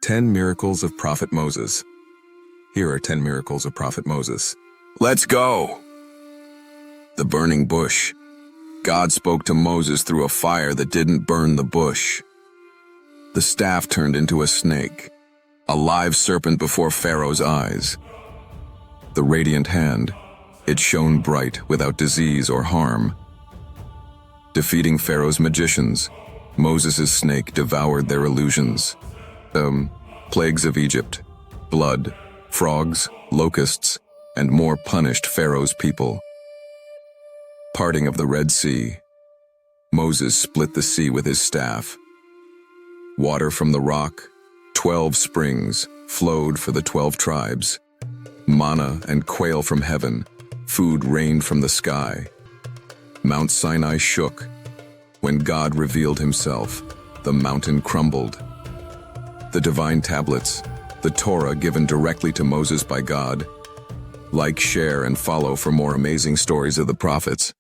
10 Miracles of Prophet Moses. Here are 10 miracles of Prophet Moses. Let's go! The burning bush. God spoke to Moses through a fire that didn't burn the bush. The staff turned into a snake, a live serpent before Pharaoh's eyes. The radiant hand, it shone bright without disease or harm. Defeating Pharaoh's magicians, Moses' snake devoured their illusions. Plagues of Egypt, blood, frogs, locusts, and more punished Pharaoh's people. Parting of the Red Sea. Moses split the sea with his staff. Water from the rock, 12 springs, flowed for the 12 tribes. Manna and quail from heaven, food rained from the sky. Mount Sinai shook. When God revealed himself, the mountain crumbled. The divine tablets, the Torah given directly to Moses by God. Like, share, and follow for more amazing stories of the prophets.